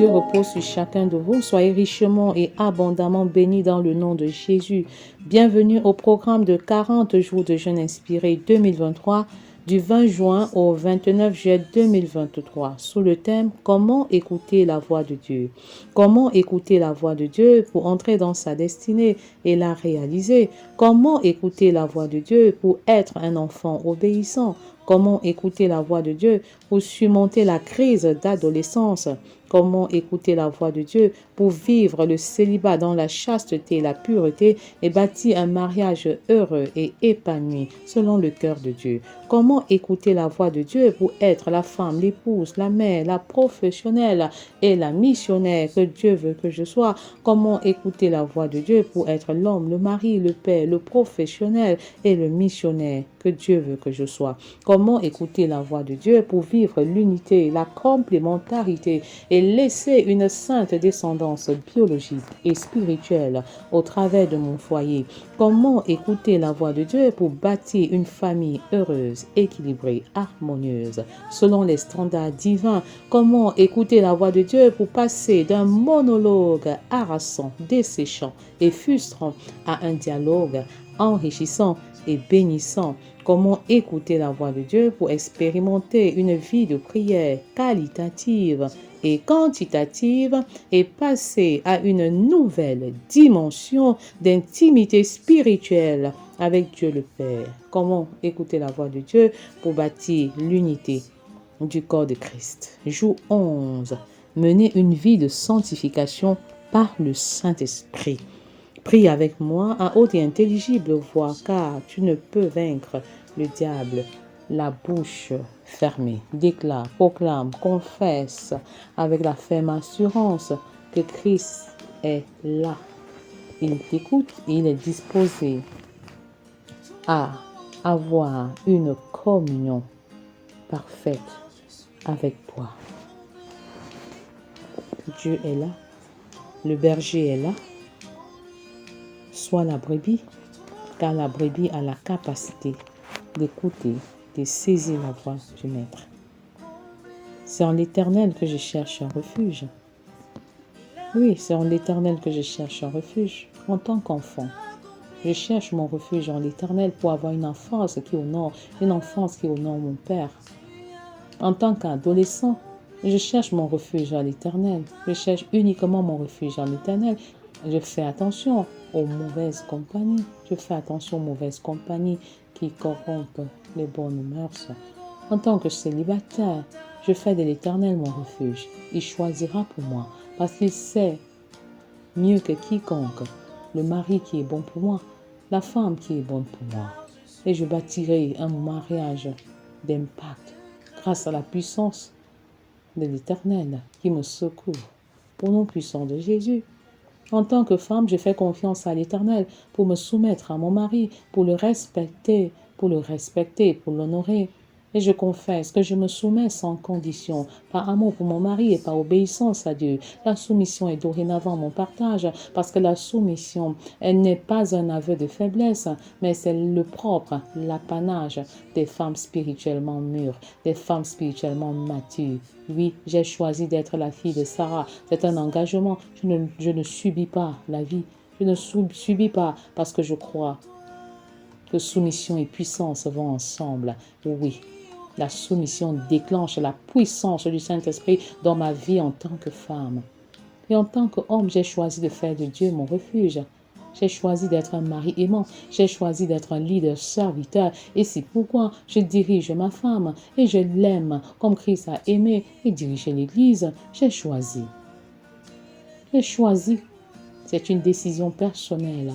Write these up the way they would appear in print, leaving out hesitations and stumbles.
Dieu repose sur chacun de vous. Soyez richement et abondamment bénis dans le nom de Jésus. Bienvenue au programme de 40 jours de jeûne inspiré 2023 du 20 juin au 29 juillet 2023 sous le thème « Comment écouter la voix de Dieu ?» Comment écouter la voix de Dieu pour entrer dans sa destinée et la réaliser? Comment écouter la voix de Dieu pour être un enfant obéissant? Comment écouter la voix de Dieu pour surmonter la crise d'adolescence? Comment écouter la voix de Dieu pour vivre le célibat dans la chasteté et la pureté et bâtir un mariage heureux et épanoui selon le cœur de Dieu? Comment écouter la voix de Dieu pour être la femme, l'épouse, la mère, la professionnelle et la missionnaire que Dieu veut que je sois? Comment écouter la voix de Dieu pour être l'homme, le mari, le père, le professionnel et le missionnaire que Dieu veut que je sois? Comment écouter la voix de Dieu pour vivre l'unité, la complémentarité et laisser une sainte descendance biologique et spirituelle au travers de mon foyer? Comment écouter la voix de Dieu pour bâtir une famille heureuse, équilibrée, harmonieuse, selon les standards divins? Comment écouter la voix de Dieu pour passer d'un monologue harassant, desséchant et frustrant à un dialogue enrichissant et bénissant? Comment écouter la voix de Dieu pour expérimenter une vie de prière qualitative et quantitative et passer à une nouvelle dimension d'intimité spirituelle avec Dieu le Père? Comment écouter la voix de Dieu pour bâtir l'unité du corps de Christ? Jour 11. Mener une vie de sanctification par le Saint-Esprit. Prie avec moi à haute et intelligible voix, car tu ne peux vaincre le diable la bouche fermée. Déclare, proclame, confesse avec la ferme assurance que Christ est là. Il t'écoute et il est disposé à avoir une communion parfaite avec toi. Dieu est là, le berger est là. Sois la brebis, car la brebis a la capacité d'écouter, de saisir la voix du Maître. C'est en l'Éternel que je cherche un refuge. Oui, c'est en l'Éternel que je cherche un refuge. En tant qu'enfant, je cherche mon refuge en l'Éternel pour avoir une enfance qui honore mon Père. En tant qu'adolescent, je cherche mon refuge en l'Éternel. Je cherche uniquement mon refuge en l'Éternel. Je fais attention aux mauvaises compagnies. Je fais attention aux mauvaises compagnies qui corrompent les bonnes mœurs. En tant que célibataire, je fais de l'Éternel mon refuge. Il choisira pour moi parce qu'il sait mieux que quiconque le mari qui est bon pour moi, la femme qui est bonne pour moi. Et je bâtirai un mariage d'impact grâce à la puissance de l'Éternel qui me secourt. Au nom puissant de Jésus. En tant que femme, je fais confiance à l'Éternel pour me soumettre à mon mari, pour le respecter, pour l'honorer. Et je confesse que je me soumets sans condition, par amour pour mon mari et par obéissance à Dieu. La soumission est dorénavant mon partage, parce que la soumission, elle n'est pas un aveu de faiblesse, mais c'est le propre, l'apanage des femmes spirituellement mûres, des femmes spirituellement matures. Oui, j'ai choisi d'être la fille de Sarah. C'est un engagement. Je ne subis pas la vie. Je ne subis pas parce que je crois que soumission et puissance vont ensemble. Oui, la soumission déclenche la puissance du Saint-Esprit dans ma vie en tant que femme. Et en tant qu'homme, j'ai choisi de faire de Dieu mon refuge. J'ai choisi d'être un mari aimant. J'ai choisi d'être un leader serviteur. Et c'est pourquoi je dirige ma femme et je l'aime comme Christ a aimé et dirigé l'Église. J'ai choisi. J'ai choisi. C'est une décision personnelle.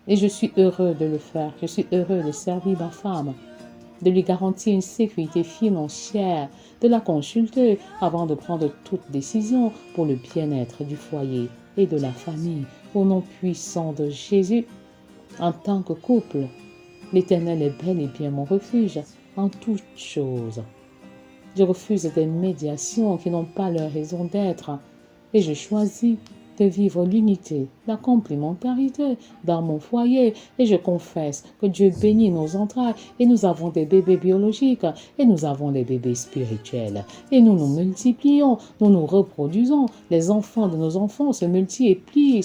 Et je suis heureux de le faire. Je suis heureux de servir ma femme, de lui garantir une sécurité financière, de la consulter avant de prendre toute décision pour le bien-être du foyer et de la famille. Au nom puissant de Jésus, en tant que couple, l'Éternel est bel et bien mon refuge en toutes choses. Je refuse des médiations qui n'ont pas leur raison d'être et je choisis de vivre l'unité, la complémentarité dans mon foyer. Et je confesse que Dieu bénit nos entrailles et nous avons des bébés biologiques et nous avons des bébés spirituels. Et nous nous multiplions, nous nous reproduisons. Les enfants de nos enfants se multiplient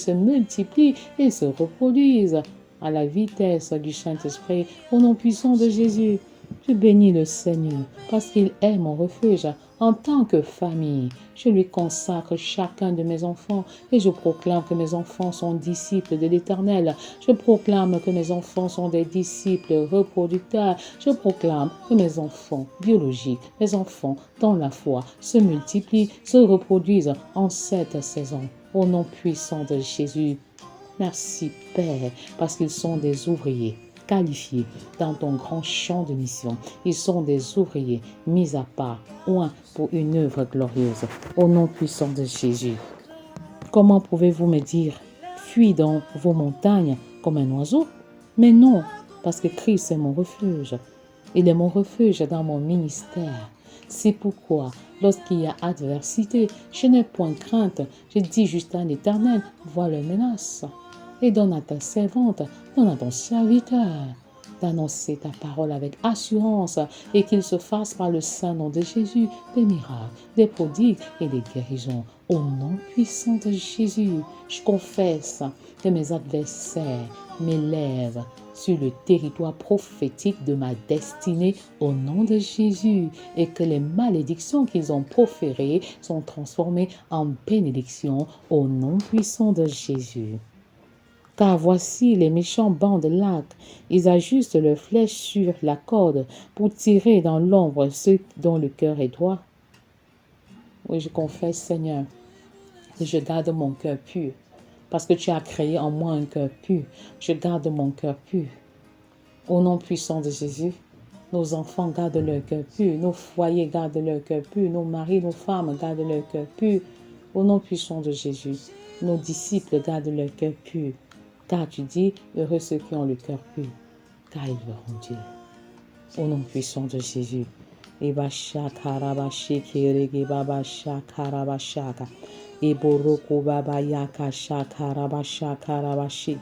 et se reproduisent à la vitesse du Saint-Esprit au nom puissant de Jésus. Je bénis le Seigneur parce qu'il est mon refuge. En tant que famille, je lui consacre chacun de mes enfants et je proclame que mes enfants sont disciples de l'Éternel. Je proclame que mes enfants sont des disciples reproducteurs. Je proclame que mes enfants biologiques, mes enfants dans la foi, se multiplient, se reproduisent en cette saison. Au nom puissant de Jésus. Merci Père, parce qu'ils sont des ouvriers qualifiés dans ton grand champ de mission. Ils sont des ouvriers mis à part, oint pour une œuvre glorieuse. Au nom puissant de Jésus. Comment pouvez-vous me dire, fuis dans vos montagnes comme un oiseau? Mais non, parce que Christ est mon refuge. Il est mon refuge dans mon ministère. C'est pourquoi, lorsqu'il y a adversité, je n'ai point crainte. Je dis juste à l'Éternel, vois le menace. Et donne à ta servante, donne à ton serviteur d'annoncer ta parole avec assurance et qu'il se fasse par le saint nom de Jésus des miracles, des prodiges et des guérisons. Au nom puissant de Jésus, je confesse que mes adversaires m'élèvent sur le territoire prophétique de ma destinée au nom de Jésus et que les malédictions qu'ils ont proférées sont transformées en bénédictions au nom puissant de Jésus. Car voici les méchants bancs de l'arc, ils ajustent leurs flèches sur la corde pour tirer dans l'ombre ceux dont le cœur est droit. Oui, je confesse, Seigneur, que je garde mon cœur pur, parce que tu as créé en moi un cœur pur. Je garde mon cœur pur. Au nom puissant de Jésus, nos enfants gardent leur cœur pur, nos foyers gardent leur cœur pur, nos maris, nos femmes gardent leur cœur pur. Au nom puissant de Jésus, nos disciples gardent leur cœur pur. Car tu dis, heureux ceux qui ont le cœur pur, car ils verront Dieu. Au nom puissant de Jésus. Ebashaka rabashiki rege babashaka rabashaka. Eboroku babayaka shaka rabashaka rabashi.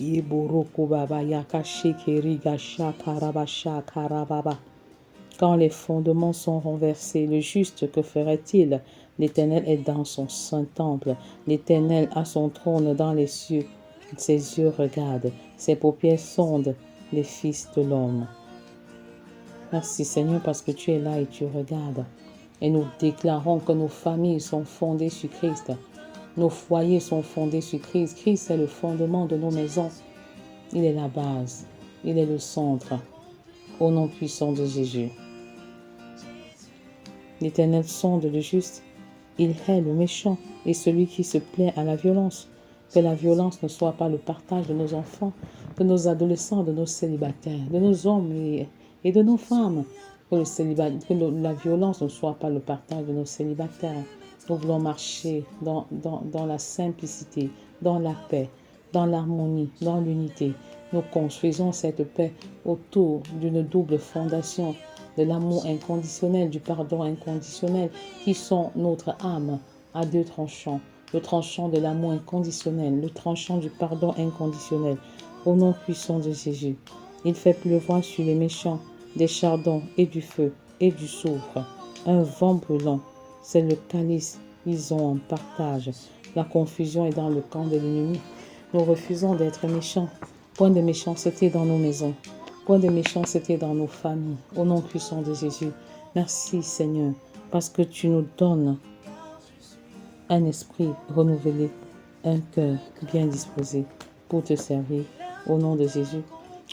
Eboroku babayaka shikiriga shaka rabashaka rababa. Quand les fondements sont renversés, le juste, que ferait-il? L'Éternel est dans son saint temple. L'Éternel a son trône dans les cieux. Ses yeux regardent, ses paupières sondent les fils de l'homme. Merci Seigneur parce que tu es là et tu regardes. Et nous déclarons que nos familles sont fondées sur Christ. Nos foyers sont fondés sur Christ. Christ est le fondement de nos maisons. Il est la base. Il est le centre. Au nom puissant de Jésus. L'Éternel sonde le juste. Il hait le méchant et celui qui se plaît à la violence. Que la violence ne soit pas le partage de nos enfants, de nos adolescents, de nos célibataires, de nos hommes et de nos femmes. Que la violence ne soit pas le partage de nos célibataires. Nous voulons marcher dans la simplicité, dans la paix, dans l'harmonie, dans l'unité. Nous construisons cette paix autour d'une double fondation de l'amour inconditionnel, du pardon inconditionnel, qui sont notre âme à deux tranchants. Le tranchant de l'amour inconditionnel, le tranchant du pardon inconditionnel, au nom puissant de Jésus. Il fait pleuvoir sur les méchants des chardons et du feu et du soufre. Un vent brûlant, c'est le calice qu'ils ont en partage. La confusion est dans le camp de l'ennemi. Nous refusons d'être méchants. Point de méchanceté dans nos maisons. Point de méchanceté dans nos familles. Au nom puissant de Jésus. Merci Seigneur, parce que tu nous donnes un esprit renouvelé, un cœur bien disposé pour te servir au nom de Jésus.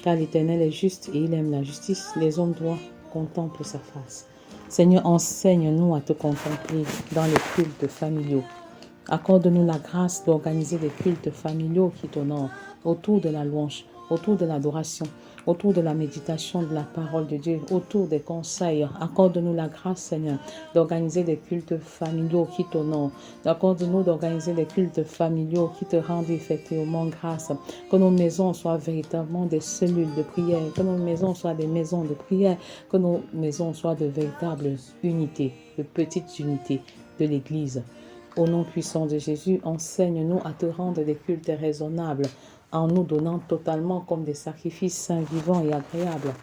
Car l'Éternel est juste et il aime la justice. Les hommes droits contemplent sa face. Seigneur, enseigne-nous à te contempler dans les cultes familiaux. Accorde-nous la grâce d'organiser des cultes familiaux qui t'honorent autour de la louange, autour de l'adoration, autour de la méditation de la parole de Dieu, autour des conseils. Accorde-nous la grâce, Seigneur, d'organiser des cultes familiaux qui t'honorent. Accorde-nous d'organiser des cultes familiaux qui te rendent effectivement grâce. Que nos maisons soient véritablement des cellules de prière, que nos maisons soient des maisons de prière, que nos maisons soient de véritables unités, de petites unités de l'Église. Au nom puissant de Jésus, enseigne-nous à te rendre des cultes raisonnables, en nous donnant totalement comme des sacrifices saints, vivants et agréables.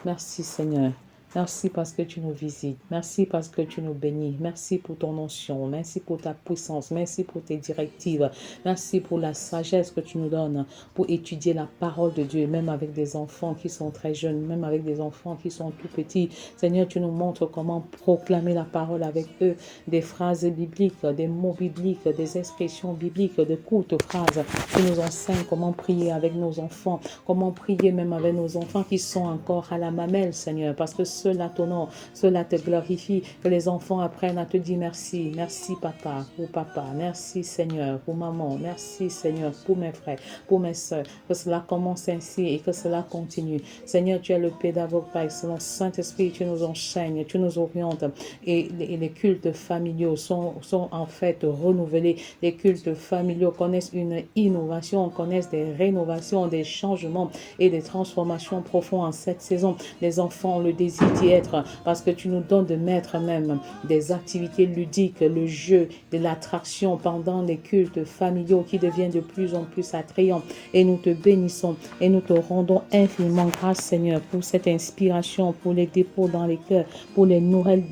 Merci Seigneur. Merci parce que tu nous visites. Merci parce que tu nous bénis. Merci pour ton onction. Merci pour ta puissance. Merci pour tes directives. Merci pour la sagesse que tu nous donnes pour étudier la parole de Dieu, même avec des enfants qui sont très jeunes, même avec des enfants qui sont tout petits. Seigneur, tu nous montres comment proclamer la parole avec eux, des phrases bibliques, des mots bibliques, des expressions bibliques, de courtes phrases. Tu nous enseignes comment prier avec nos enfants, comment prier même avec nos enfants qui sont encore à la mamelle, Seigneur, parce que cela t'honore, cela te glorifie, que les enfants apprennent à te dire merci. Merci papa, pour papa. Merci Seigneur, pour maman. Merci Seigneur, pour mes frères, pour mes soeurs. Que cela commence ainsi et que cela continue. Seigneur, tu es le pédagogue par excellence. Saint-Esprit, tu nous enseignes, tu nous orientes. Et les cultes familiaux sont en fait renouvelés. Les cultes familiaux connaissent une innovation, connaissent des rénovations, des changements et des transformations profondes en cette saison. Les enfants ont le désir d'y être parce que tu nous donnes de mettre même des activités ludiques, le jeu, de l'attraction pendant les cultes familiaux qui deviennent de plus en plus attrayants. Et nous te bénissons et nous te rendons infiniment grâce, Seigneur, pour cette inspiration, pour les dépôts dans les cœurs, pour les nouvelles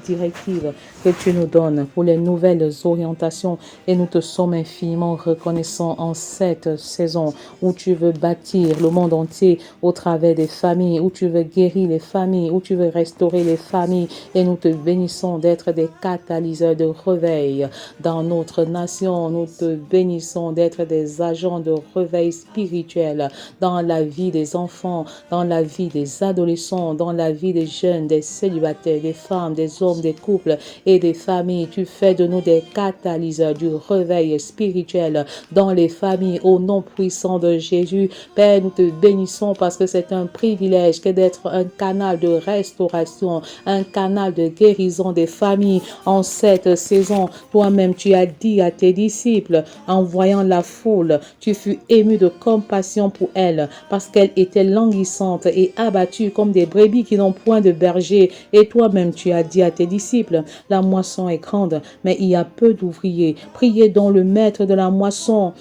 directives que tu nous donnes, pour les nouvelles orientations. Et nous te sommes infiniment reconnaissants en cette saison où tu veux bâtir le monde entier au travers des familles, où tu veux guérir les familles, où tu veux restaurer les familles. Et nous te bénissons d'être des catalyseurs de réveil dans notre nation. Nous te bénissons d'être des agents de réveil spirituel dans la vie des enfants, dans la vie des adolescents, dans la vie des jeunes, des célibataires, des femmes, des hommes, des couples et des familles. Tu fais de nous des catalyseurs du réveil spirituel dans les familles au nom puissant de Jésus. Père, nous te bénissons parce que c'est un privilège que d'être un canal de restauration, un canal de guérison des familles en cette saison. Toi-même, tu as dit à tes disciples, en voyant la foule, tu fus ému de compassion pour elle parce qu'elle était languissante et abattue comme des brebis qui n'ont point de berger. Et toi-même, tu as dit à tes disciples, la moisson est grande, mais il y a peu d'ouvriers. Priez donc le maître de la moisson,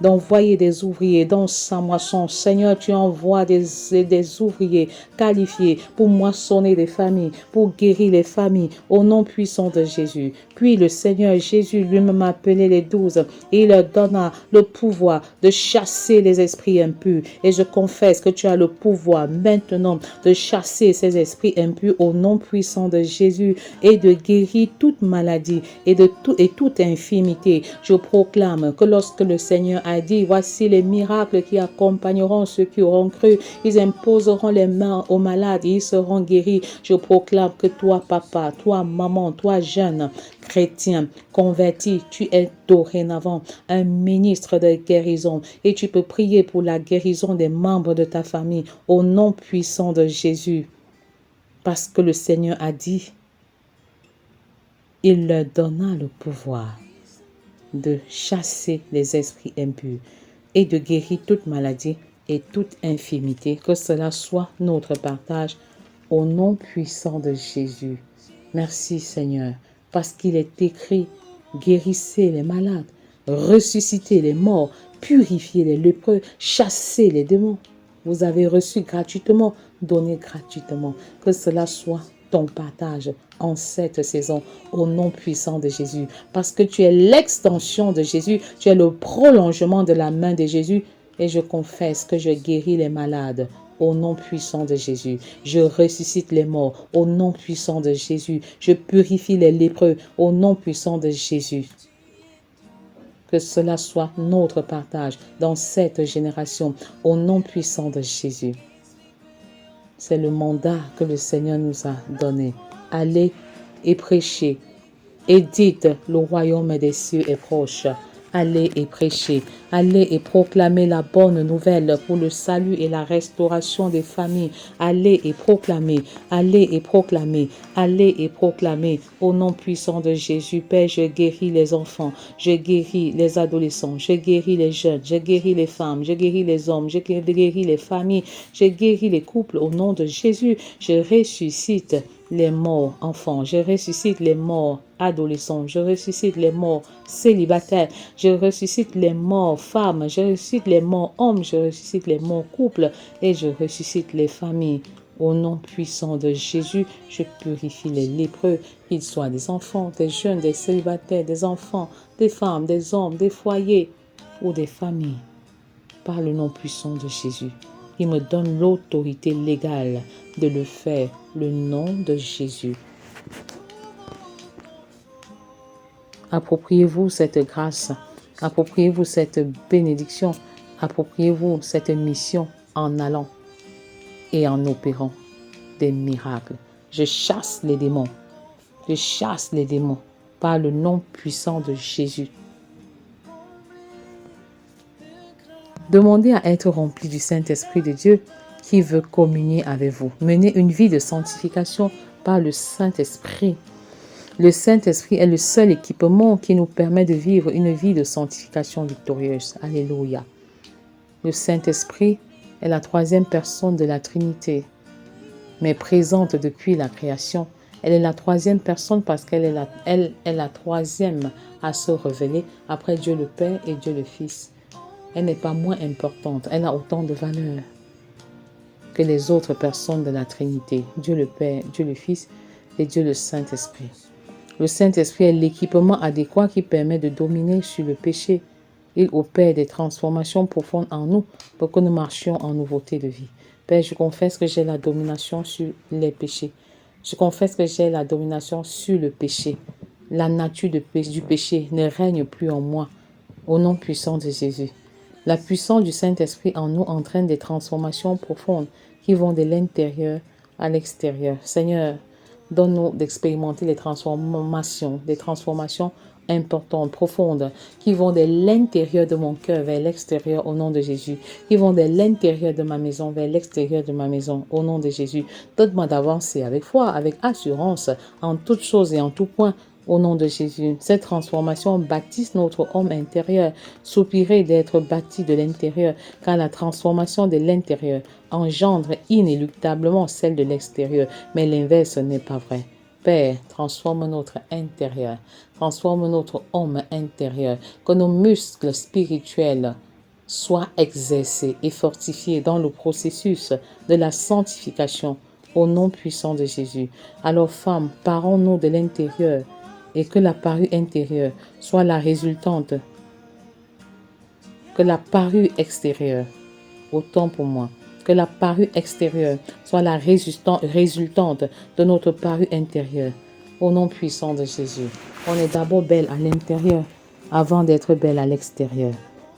d'envoyer des ouvriers dans sa moisson. Seigneur, tu envoies des ouvriers qualifiés pour moissonner les familles, pour guérir les familles, au nom puissant de Jésus. Puis le Seigneur Jésus lui-même a appelé les 12 et il leur donna le pouvoir de chasser les esprits impurs. Et je confesse que tu as le pouvoir maintenant de chasser ces esprits impurs au nom puissant de Jésus et de guérir toute maladie et toute infirmité. Je proclame que lorsque le Seigneur a dit, voici les miracles qui accompagneront ceux qui auront cru, ils imposeront les mains aux malades et ils seront guéris. Je proclame que toi, papa, toi, maman, toi, jeune chrétien, converti, tu es dorénavant un ministre de guérison et tu peux prier pour la guérison des membres de ta famille au nom puissant de Jésus. Parce que le Seigneur a dit, il leur donna le pouvoir de chasser les esprits impurs et de guérir toute maladie et toute infirmité. Que cela soit notre partage au nom puissant de Jésus. Merci Seigneur, parce qu'il est écrit, guérissez les malades, ressuscitez les morts, purifiez les lépreux, chassez les démons. Vous avez reçu gratuitement, donnez gratuitement. Que cela soit ton partage en cette saison au nom puissant de Jésus. Parce que tu es l'extension de Jésus, tu es le prolongement de la main de Jésus. Et je confesse que je guéris les malades au nom puissant de Jésus. Je ressuscite les morts au nom puissant de Jésus. Je purifie les lépreux au nom puissant de Jésus. Que cela soit notre partage dans cette génération au nom puissant de Jésus. C'est le mandat que le Seigneur nous a donné. Allez et prêchez et dites, le royaume des cieux est proche. Allez et prêchez, allez et proclamez la bonne nouvelle pour le salut et la restauration des familles. Allez et proclamez, allez et proclamez, allez et proclamez. Au nom puissant de Jésus, Père, je guéris les enfants, je guéris les adolescents, je guéris les jeunes, je guéris les femmes, je guéris les hommes, je guéris les familles, je guéris les couples. Au nom de Jésus, je ressuscite les morts enfants, je ressuscite les morts adolescents, je ressuscite les morts célibataires, je ressuscite les morts femmes, je ressuscite les morts hommes, je ressuscite les morts couples et je ressuscite les familles. Au nom puissant de Jésus, je purifie les lépreux, qu'ils soient des enfants, des jeunes, des célibataires, des enfants, des femmes, des hommes, des foyers ou des familles. Par le nom puissant de Jésus, il me donne l'autorité légale de le faire, le nom de Jésus. Appropriez-vous cette grâce, appropriez-vous cette bénédiction, appropriez-vous cette mission en allant et en opérant des miracles. Je chasse les démons par le nom puissant de Jésus. Demandez à être rempli du Saint-Esprit de Dieu qui veut communier avec vous. Menez une vie de sanctification par le Saint-Esprit. Le Saint-Esprit est le seul équipement qui nous permet de vivre une vie de sanctification victorieuse. Alléluia. Le Saint-Esprit est la troisième personne de la Trinité, mais présente depuis la création. Elle est la troisième personne parce qu'elle est la troisième à se révéler après Dieu le Père et Dieu le Fils. Elle n'est pas moins importante. Elle a autant de valeur que les autres personnes de la Trinité. Dieu le Père, Dieu le Fils et Dieu le Saint-Esprit. Le Saint-Esprit est l'équipement adéquat qui permet de dominer sur le péché. Il opère des transformations profondes en nous pour que nous marchions en nouveauté de vie. Père, je confesse que j'ai la domination sur les péchés. Je confesse que j'ai la domination sur le péché. La nature du péché ne règne plus en moi. Au nom puissant de Jésus. La puissance du Saint-Esprit en nous entraîne des transformations profondes qui vont de l'intérieur à l'extérieur. Seigneur, donne-nous d'expérimenter des transformations importantes, profondes, qui vont de l'intérieur de mon cœur vers l'extérieur au nom de Jésus, qui vont de l'intérieur de ma maison vers l'extérieur de ma maison au nom de Jésus. Donne-moi d'avancer avec foi, avec assurance, en toutes choses et en tout point. Au nom de Jésus, cette transformation bâtisse notre homme intérieur, soupirer d'être bâti de l'intérieur, car la transformation de l'intérieur engendre inéluctablement celle de l'extérieur, mais l'inverse n'est pas vrai. Père, transforme notre intérieur, transforme notre homme intérieur, que nos muscles spirituels soient exercés et fortifiés dans le processus de la sanctification, au nom puissant de Jésus. Alors, femmes, parons-nous de l'intérieur, et que la parure intérieure soit la résultante, que la parure extérieure, autant pour moi, que la parure extérieure soit la résultante de notre parure intérieure, au nom puissant de Jésus. On est d'abord belle à l'intérieur avant d'être belle à l'extérieur.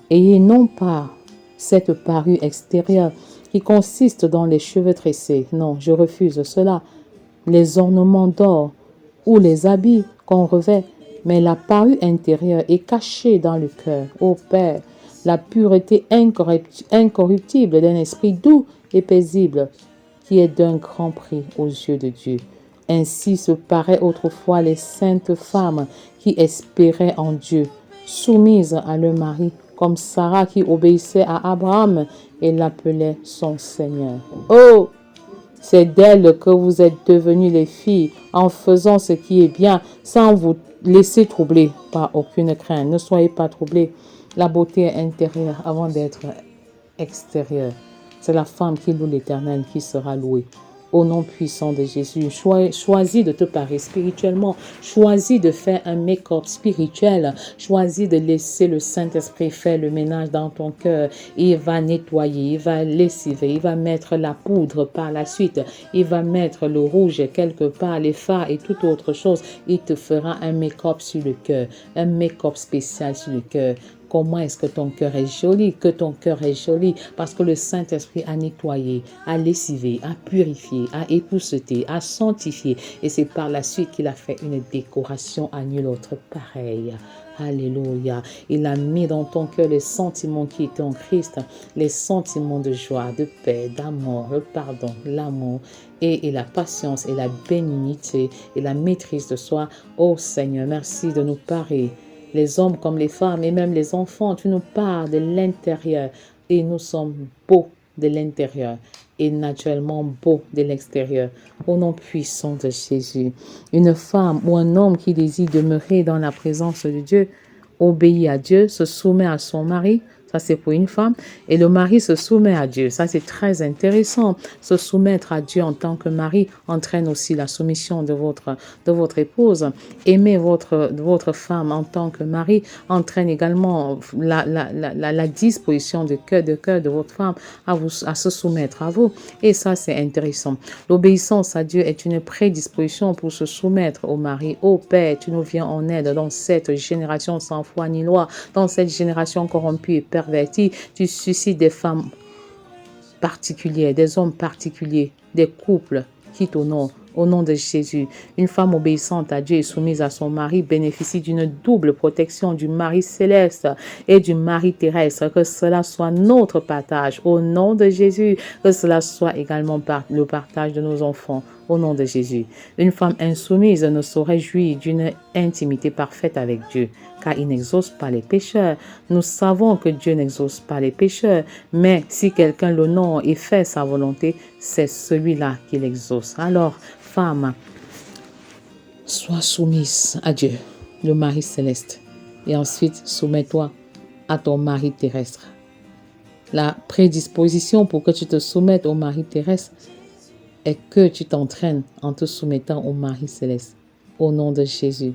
Ayez non pas cette parure extérieure qui consiste dans les cheveux tressés, non, je refuse cela, les ornements d'or ou les habits qu'on revêt, mais la parure intérieure est cachée dans le cœur. Ô Père, la pureté incorruptible d'un esprit doux et paisible, qui est d'un grand prix aux yeux de Dieu. Ainsi se paraient autrefois les saintes femmes qui espéraient en Dieu, soumises à leur mari, comme Sarah qui obéissait à Abraham et l'appelait son Seigneur. Oh! C'est d'elle que vous êtes devenues les filles en faisant ce qui est bien sans vous laisser troubler par aucune crainte. Ne soyez pas troublés. La beauté est intérieure avant d'être extérieure. C'est la femme qui loue l'Éternel qui sera louée. Au nom puissant de Jésus, choisis de te parer spirituellement. Choisis de faire un make-up spirituel. Choisis de laisser le Saint-Esprit faire le ménage dans ton cœur. Il va nettoyer, il va lessiver, il va mettre la poudre par la suite. Il va mettre le rouge quelque part, les fards et toute autre chose. Il te fera un make-up sur le cœur, un make-up spécial sur le cœur. Comment est-ce que ton cœur est joli? Que ton cœur est joli parce que le Saint-Esprit a nettoyé, a lessivé, a purifié, a épousseté, a sanctifié. Et c'est par la suite qu'il a fait une décoration à nul autre pareil. Alléluia. Il a mis dans ton cœur les sentiments qui étaient en Christ, les sentiments de joie, de paix, d'amour, le pardon, l'amour et la patience et la bénignité et la maîtrise de soi. Oh Seigneur, merci de nous parer. Les hommes comme les femmes et même les enfants, tu nous parles de l'intérieur et nous sommes beaux de l'intérieur. et naturellement beau de l'extérieur. Au nom puissant de Jésus, une femme ou un homme qui désire demeurer dans la présence de Dieu, obéit à Dieu, se soumet à son mari. Ça, c'est pour une femme. Et le mari se soumet à Dieu. Ça, c'est très intéressant. Se soumettre à Dieu en tant que mari entraîne aussi la soumission de votre épouse. Aimer votre femme en tant que mari entraîne également la disposition de cœur de votre femme à se soumettre à vous. Et ça, c'est intéressant. L'obéissance à Dieu est une prédisposition pour se soumettre au mari. Ô Père, tu nous viens en aide dans cette génération sans foi ni loi, dans cette génération corrompue et pervertie. Tu suscites des femmes particulières, des hommes particuliers, des couples qui t'honorent. Au nom de Jésus, une femme obéissante à Dieu et soumise à son mari bénéficie d'une double protection du mari céleste et du mari terrestre. Que cela soit notre partage. Au nom de Jésus, que cela soit également le partage de nos enfants. Au nom de Jésus, une femme insoumise ne saurait jouir d'une intimité parfaite avec Dieu, car il n'exauce pas les pécheurs. Nous savons que Dieu n'exauce pas les pécheurs, mais si quelqu'un l'honore et fait sa volonté, c'est celui-là qui l'exauce. Alors, femme, sois soumise à Dieu, le mari céleste, et ensuite soumets-toi à ton mari terrestre. La prédisposition pour que tu te soumettes au mari terrestre est que tu t'entraînes en te soumettant au mari céleste. Au nom de Jésus.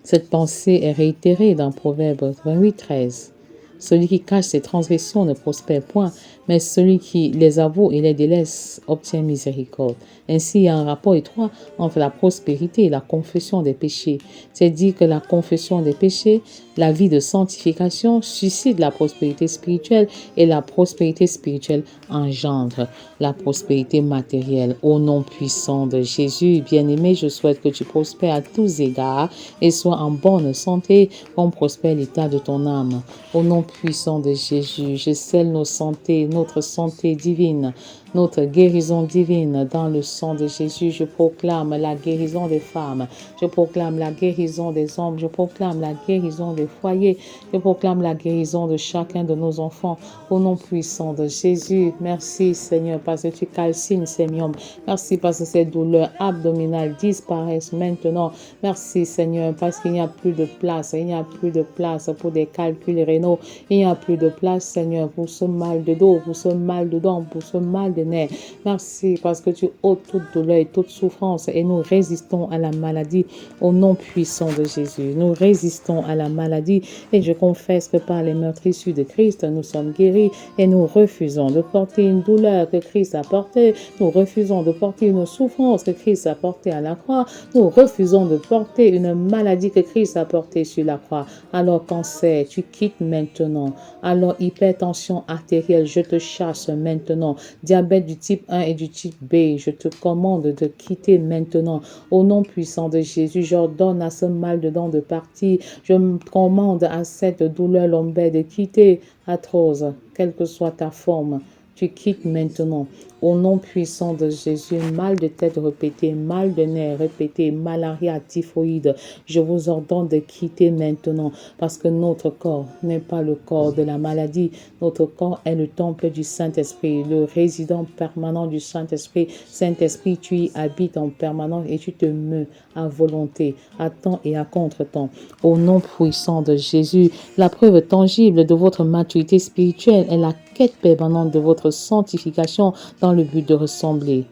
Cette pensée est réitérée dans Proverbe 28, 13. Celui qui cache ses transgressions ne prospère point, mais celui qui les avoue et les délaisse obtient miséricorde. Ainsi, il y a un rapport étroit entre la prospérité et la confession des péchés. C'est dire que la confession des péchés, la vie de sanctification suscite la prospérité spirituelle et la prospérité spirituelle engendre la prospérité matérielle. Au nom puissant de Jésus, bien-aimé, je souhaite que tu prospères à tous égards et sois en bonne santé, comme prospère l'état de ton âme. Au nom puissant de Jésus, je scelle notre santé divine, notre guérison divine dans le sang de Jésus. Je proclame la guérison des femmes, je proclame la guérison des hommes, je proclame la guérison des foyers, je proclame la guérison de chacun de nos enfants. Au nom puissant de Jésus, merci Seigneur parce que tu calcines ces myomes. Merci parce que ces douleurs abdominales disparaissent maintenant. Merci Seigneur parce qu'il n'y a plus de place, il n'y a plus de place pour des calculs rénaux, il n'y a plus de place Seigneur pour ce mal de dos, pour ce mal de dents, pour ce mal de nerfs. Merci parce que tu ôtes toute douleur et toute souffrance et nous résistons à la maladie au nom puissant de Jésus. Nous résistons à la maladie et je confesse que par les meurtrissures de Christ, nous sommes guéris et nous refusons de porter une douleur que Christ a portée. Nous refusons de porter une souffrance que Christ a portée à la croix. Nous refusons de porter une maladie que Christ a portée sur la croix. Alors cancer, tu quittes maintenant. Alors hypertension artérielle, je te chasse maintenant. Diabète du type 1 et du type B, je te commande de quitter maintenant. Au nom puissant de Jésus, j'ordonne à ce mal de dents de partir. Je me commande à cette douleur lombaire de quitter. Arthrose, quelle que soit ta forme, tu quittes maintenant. Au nom puissant de Jésus, mal de tête répété, mal de nerfs répété, malaria, typhoïde, je vous ordonne de quitter maintenant parce que notre corps n'est pas le corps de la maladie. Notre corps est le temple du Saint-Esprit, le résident permanent du Saint-Esprit. Saint-Esprit, tu y habites en permanence et tu te meus à volonté, à temps et à contre-temps. Au nom puissant de Jésus, la preuve tangible de votre maturité spirituelle est la quête permanente de votre sanctification dans le but de ressembler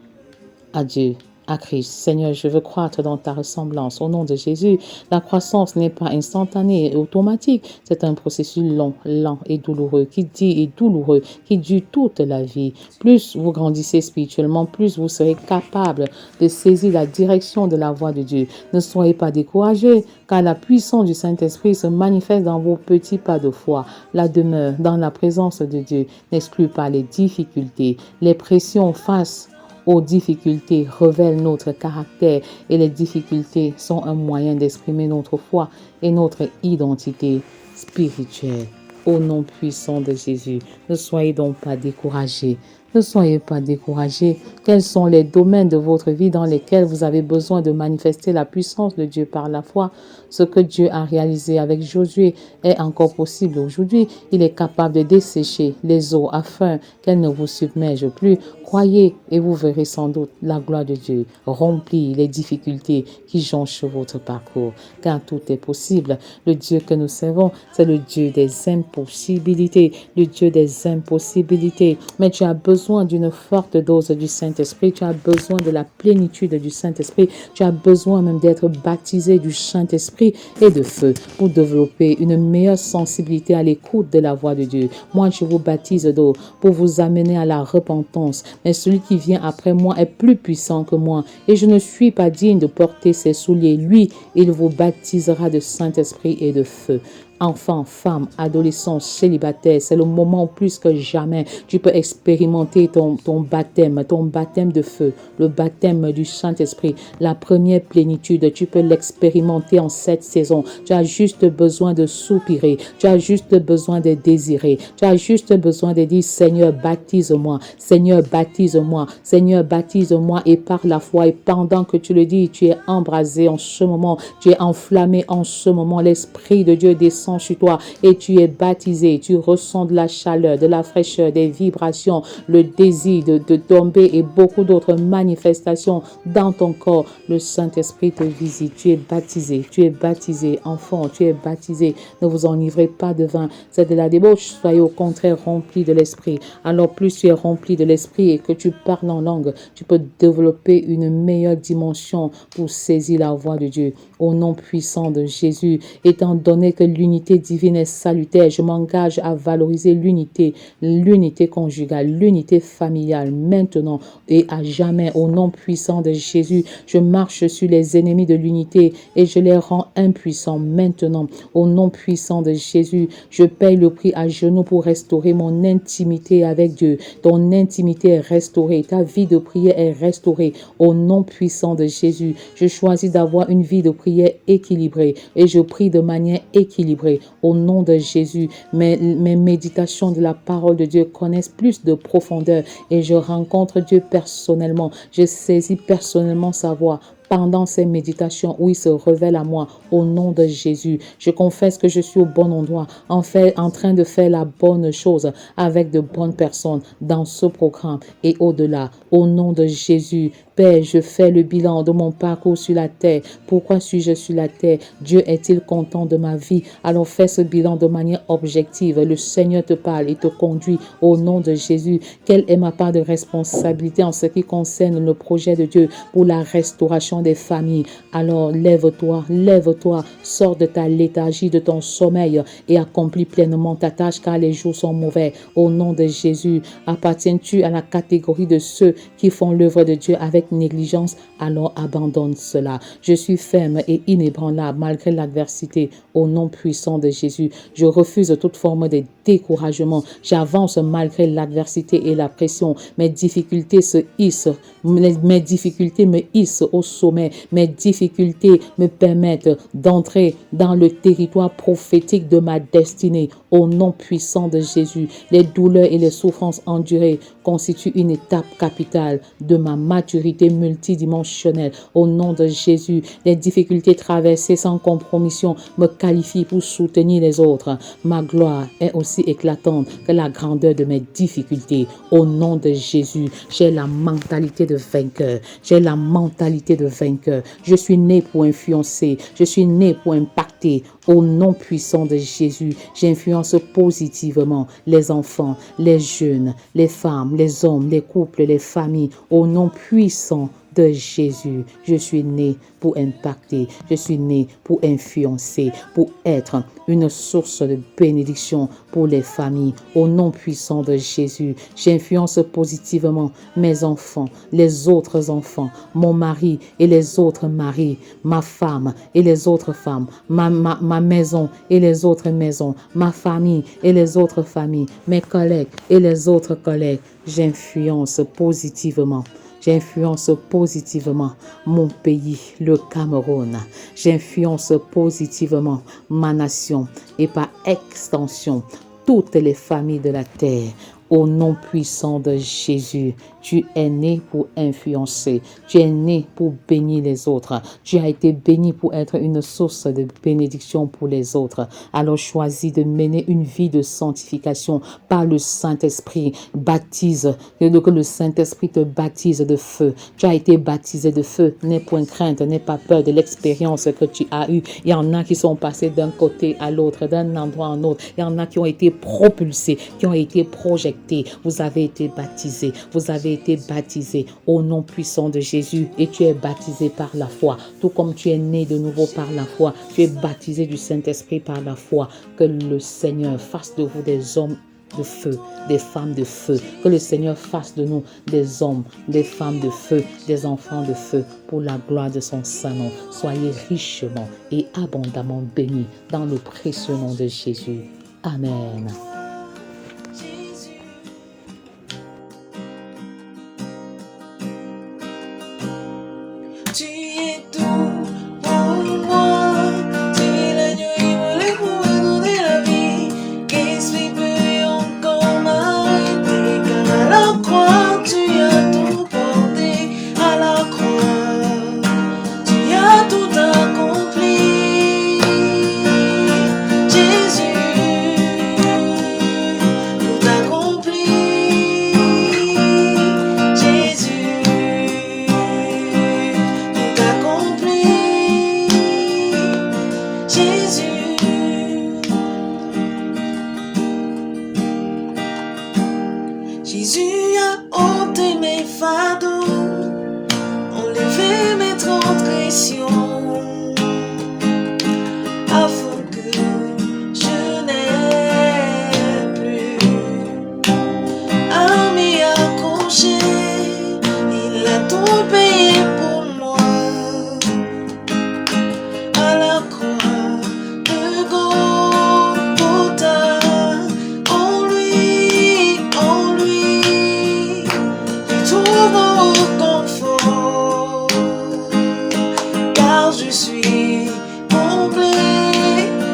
à Dieu, à Christ. Seigneur, je veux croître dans ta ressemblance. Au nom de Jésus, la croissance n'est pas instantanée et automatique. C'est un processus long, lent et douloureux, qui dure toute la vie. Plus vous grandissez spirituellement, plus vous serez capable de saisir la direction de la voix de Dieu. Ne soyez pas découragés, car la puissance du Saint-Esprit se manifeste dans vos petits pas de foi. La demeure dans la présence de Dieu n'exclut pas les difficultés. Les pressions face aux difficultés révèlent notre caractère et les difficultés sont un moyen d'exprimer notre foi et notre identité spirituelle. Au nom puissant de Jésus, ne soyez donc pas découragés. Ne soyez pas découragés. Quels sont les domaines de votre vie dans lesquels vous avez besoin de manifester la puissance de Dieu par la foi? Ce que Dieu a réalisé avec Josué est encore possible aujourd'hui. Il est capable de dessécher les eaux afin qu'elles ne vous submergent plus. Croyez et vous verrez sans doute la gloire de Dieu remplir les difficultés qui jonchent votre parcours. Car tout est possible. Le Dieu que nous servons, c'est le Dieu des impossibilités. Le Dieu des impossibilités. Mais tu as besoin d'une forte dose du Saint-Esprit. Tu as besoin de la plénitude du Saint-Esprit. Tu as besoin même d'être baptisé du Saint-Esprit et de feu pour développer une meilleure sensibilité à l'écoute de la voix de Dieu. Moi, je vous baptise d'eau pour vous amener à la repentance. Mais celui qui vient après moi est plus puissant que moi et je ne suis pas digne de porter ses souliers. Lui, il vous baptisera de Saint-Esprit et de feu. Enfants, femmes, adolescents, célibataires, c'est le moment plus que jamais. Tu peux expérimenter ton baptême de feu, le baptême du Saint-Esprit, la première plénitude. Tu peux l'expérimenter en cette saison. Tu as juste besoin de soupirer. Tu as juste besoin de désirer. Tu as juste besoin de dire, Seigneur, baptise-moi. Seigneur, baptise-moi. Seigneur, baptise-moi. Et par la foi, et pendant que tu le dis, tu es embrasé en ce moment. Tu es enflammé en ce moment. L'Esprit de Dieu descend sur toi et tu es baptisé, tu ressens de la chaleur, de la fraîcheur, des vibrations, le désir de tomber et beaucoup d'autres manifestations dans ton corps. Le Saint-Esprit te visite, tu es baptisé, enfant, tu es baptisé. Ne vous enivrez pas de vin, c'est de la débauche, soyez au contraire remplis de l'Esprit. Alors plus tu es rempli de l'Esprit et que tu parles en langue, tu peux développer une meilleure dimension pour saisir la voix de Dieu. Au nom puissant de Jésus, étant donné que l'unité divine est salutaire, je m'engage à valoriser l'unité conjugale, l'unité familiale, maintenant et à jamais. Au nom puissant de Jésus, je marche sur les ennemis de l'unité et je les rends impuissants maintenant. Au nom puissant de Jésus, je paye le prix à genoux pour restaurer mon intimité avec Dieu. Ton intimité est restaurée, ta vie de prière est restaurée. Au nom puissant de Jésus, je choisis d'avoir une vie de prière équilibrée et je prie de manière équilibrée. Au nom de Jésus, mes méditations de la parole de Dieu connaissent plus de profondeur et je rencontre Dieu personnellement. Je saisis personnellement sa voix pendant ces méditations où il se révèle à moi. Au nom de Jésus, je confesse que je suis au bon endroit, en train de faire la bonne chose avec de bonnes personnes dans ce programme et au-delà. Au nom de Jésus, Père, je fais le bilan de mon parcours sur la terre. Pourquoi suis-je sur la terre? Dieu est-il content de ma vie? Alors fais ce bilan de manière objective. Le Seigneur te parle et te conduit au nom de Jésus. Quelle est ma part de responsabilité en ce qui concerne le projet de Dieu pour la restauration des familles? Alors lève-toi, sors de ta léthargie, de ton sommeil et accomplis pleinement ta tâche car les jours sont mauvais. Au nom de Jésus, appartiens-tu à la catégorie de ceux qui font l'œuvre de Dieu avec négligence? Alors abandonne cela. Je suis ferme et inébranlable malgré l'adversité. Au nom puissant de Jésus, je refuse toute forme de découragement. J'avance malgré l'adversité et la pression. Mes difficultés mes difficultés me hissent au sommet. Mes difficultés me permettent d'entrer dans le territoire prophétique de ma destinée. Au nom puissant de Jésus, les douleurs et les souffrances endurées constituent une étape capitale de ma maturité multidimensionnelle. Au nom de Jésus, les difficultés traversées sans compromission me qualifient pour soutenir les autres. Ma gloire est aussi éclatante que la grandeur de mes difficultés. Au nom de Jésus, j'ai la mentalité de vainqueur. J'ai la mentalité de vainqueur. Je suis né pour influencer. Je suis né pour impacter. Au nom puissant de Jésus, j'influence positivement les enfants, les jeunes, les femmes, les hommes, les couples, les familles. Au nom puissant de Jésus, je suis né pour impacter, je suis né pour influencer, pour être une source de bénédiction pour les familles. Au nom puissant de Jésus, j'influence positivement mes enfants, les autres enfants, mon mari et les autres maris, ma femme et les autres femmes, ma maison et les autres maisons, ma famille et les autres familles, mes collègues et les autres collègues. J'influence positivement. J'influence positivement mon pays, le Cameroun. J'influence positivement ma nation et par extension toutes les familles de la terre. Au nom puissant de Jésus, tu es né pour influencer. Tu es né pour bénir les autres. Tu as été béni pour être une source de bénédiction pour les autres. Alors choisis de mener une vie de sanctification par le Saint-Esprit. Baptise, que le Saint-Esprit te baptise de feu. Tu as été baptisé de feu. N'aie point crainte, n'aie pas peur de l'expérience que tu as eue. Il y en a qui sont passés d'un côté à l'autre, d'un endroit à un autre. Il y en a qui ont été propulsés, qui ont été projetés. Vous avez été baptisés. Vous avez été baptisés au nom puissant de Jésus et tu es baptisé par la foi. Tout comme tu es né de nouveau par la foi, tu es baptisé du Saint-Esprit par la foi. Que le Seigneur fasse de vous des hommes de feu, des femmes de feu. Que le Seigneur fasse de nous des hommes, des femmes de feu, des enfants de feu pour la gloire de son Saint-Nom. Soyez richement et abondamment bénis dans le précieux nom de Jésus. Amen. Jésus a ôté mes fardeaux, enlevé mes transgressions, afin que je n'ai plus à m'y accrocher. Il a tout payé pour moi à la croix de Golgotha. En lui, je trouve confort, car je suis comblé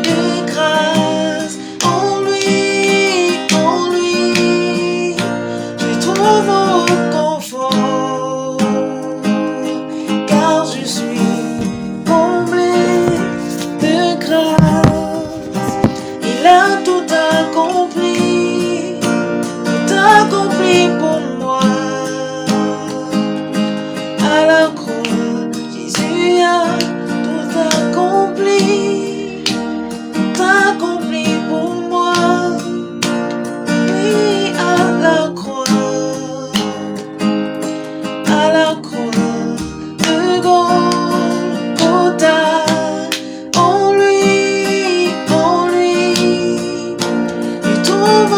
de grâce. En lui, je trouve confort, car je suis comblé de grâce. Il a tout accompli pour moi. À la croix, Jésus a tout accompli pour moi. Oui, à la croix de Golgotha. En lui, je trouve